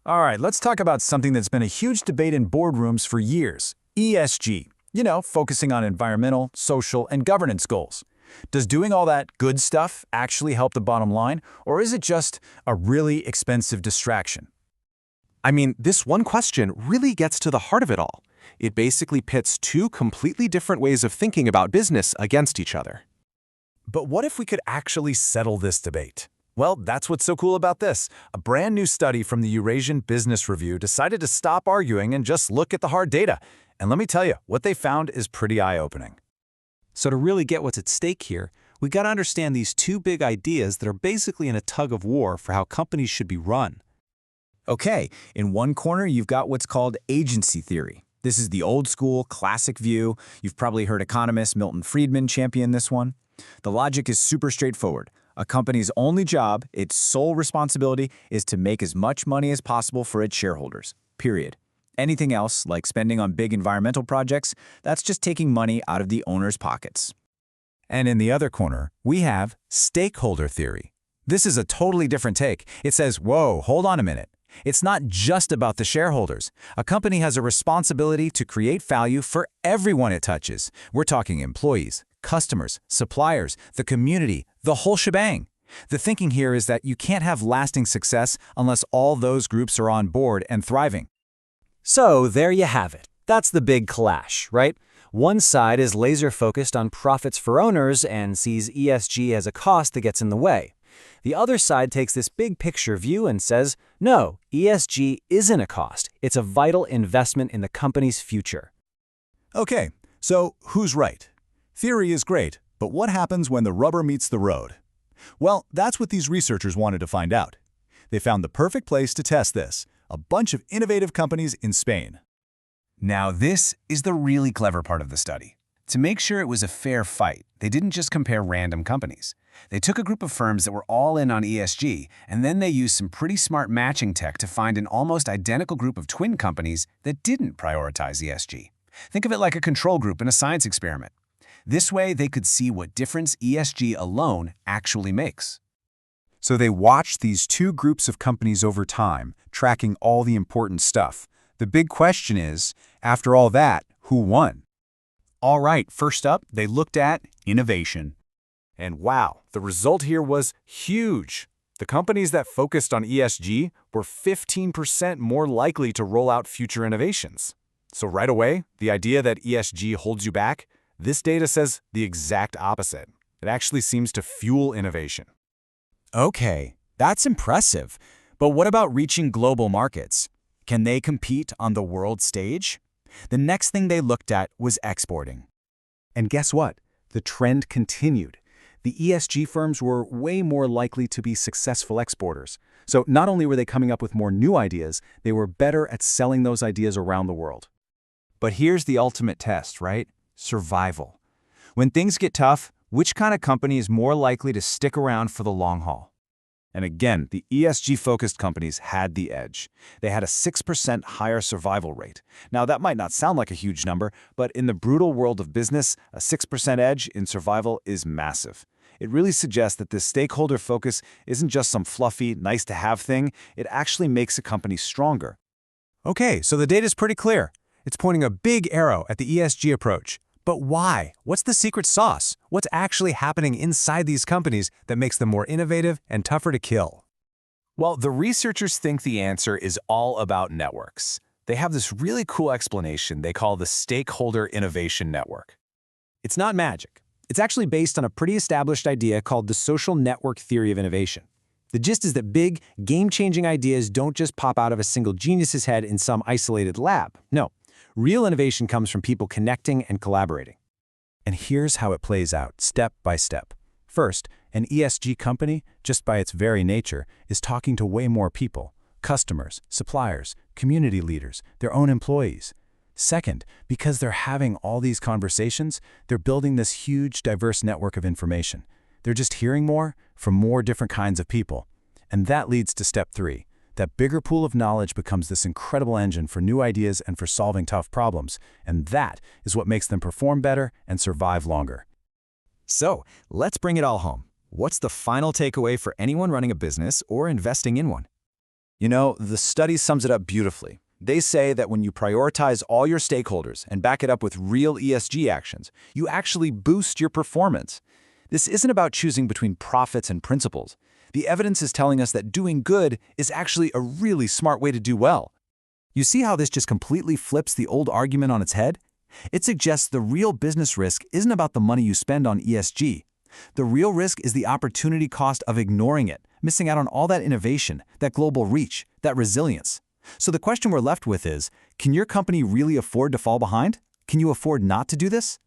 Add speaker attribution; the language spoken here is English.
Speaker 1: All right, let's talk about something that's been a huge debate in boardrooms for years, ESG. Focusing on environmental, social, and governance goals. Does doing all that good stuff actually help the bottom line, or is it just a really expensive distraction?
Speaker 2: I mean, this one question really gets to the heart of it all. It basically pits two completely different ways of thinking about business against each other.
Speaker 1: But what if we could actually settle this debate? Well, that's what's so cool about this. A brand new study from the Eurasian Business Review decided to stop arguing and just look at the hard data. And let me tell you, what they found is pretty eye-opening.
Speaker 3: So to really get what's at stake here, we got to understand these two big ideas that are basically in a tug of war for how companies should be run.
Speaker 1: Okay, in one corner, you've got what's called agency theory. This is the old school, classic view. You've probably heard economist Milton Friedman champion this one. The logic is super straightforward. A company's only job, its sole responsibility, is to make as much money as possible for its shareholders, period. Anything else, like spending on big environmental projects, that's just taking money out of the owner's pockets. And in the other corner, we have stakeholder theory. This is a totally different take. It says, whoa, hold on a minute. It's not just about the shareholders. A company has a responsibility to create value for everyone it touches. We're talking employees, customers, suppliers, the community, the whole shebang. The thinking here is that you can't have lasting success unless all those groups are on board and thriving.
Speaker 4: So there you have it. That's the big clash, right? One side is laser-focused on profits for owners and sees ESG as a cost that gets in the way. The other side takes this big picture view and says, no, ESG isn't a cost. It's a vital investment in the company's future.
Speaker 1: Okay, so who's right? Theory is great, but what happens when the rubber meets the road? Well, that's what these researchers wanted to find out. They found the perfect place to test this, a bunch of innovative companies in Spain.
Speaker 5: Now this is the really clever part of the study. To make sure it was a fair fight, they didn't just compare random companies. They took a group of firms that were all in on ESG, and then they used some pretty smart matching tech to find an almost identical group of twin companies that didn't prioritize ESG. Think of it like a control group in a science experiment. This way, they could see what difference ESG alone actually makes.
Speaker 1: So they watched these two groups of companies over time, tracking all the important stuff. The big question is, after all that, who won? All right, first up, they looked at innovation. And wow, the result here was huge. The companies that focused on ESG were 15% more likely to roll out future innovations. So right away, the idea that ESG holds you back, this data says the exact opposite. It actually seems to fuel innovation. Okay, that's impressive. But what about reaching global markets? Can they compete on the world stage? The next thing they looked at was exporting. And guess what? The trend continued. The ESG firms were way more likely to be successful exporters. So not only were they coming up with more new ideas, they were better at selling those ideas around the world. But here's the ultimate test, right? Survival. When things get tough, which kind of company is more likely to stick around for the long haul? And again, the ESG-focused companies had the edge. They had a 6% higher survival rate. Now, that might not sound like a huge number, but in the brutal world of business, a 6% edge in survival is massive. It really suggests that this stakeholder focus isn't just some fluffy, nice-to-have thing. It actually makes a company stronger. Okay, so the data's pretty clear. It's pointing a big arrow at the ESG approach. But why? What's the secret sauce? What's actually happening inside these companies that makes them more innovative and tougher to kill?
Speaker 5: Well, the researchers think the answer is all about networks. They have this really cool explanation they call the Stakeholder Innovation Network.
Speaker 4: It's not magic. It's actually based on a pretty established idea called the social network theory of innovation. The gist is that big, game-changing ideas don't just pop out of a single genius's head in some isolated lab. No. Real innovation comes from people connecting and collaborating.
Speaker 1: And here's how it plays out, step by step. First, an ESG company, just by its very nature, is talking to way more people: customers, suppliers, community leaders, their own employees. Second, because they're having all these conversations, they're building this huge, diverse network of information. They're just hearing more from more different kinds of people. And that leads to step 3. That bigger pool of knowledge becomes this incredible engine for new ideas and for solving tough problems, and that is what makes them perform better and survive longer.
Speaker 6: So, let's bring it all home. What's the final takeaway for anyone running a business or investing in one?
Speaker 7: You know, the study sums it up beautifully. They say that when you prioritize all your stakeholders and back it up with real ESG actions, you actually boost your performance. This isn't about choosing between profits and principles. The evidence is telling us that doing good is actually a really smart way to do well.
Speaker 4: You see how this just completely flips the old argument on its head? It suggests the real business risk isn't about the money you spend on ESG. The real risk is the opportunity cost of ignoring it, missing out on all that innovation, that global reach, that resilience. So the question we're left with is, can your company really afford to fall behind? Can you afford not to do this?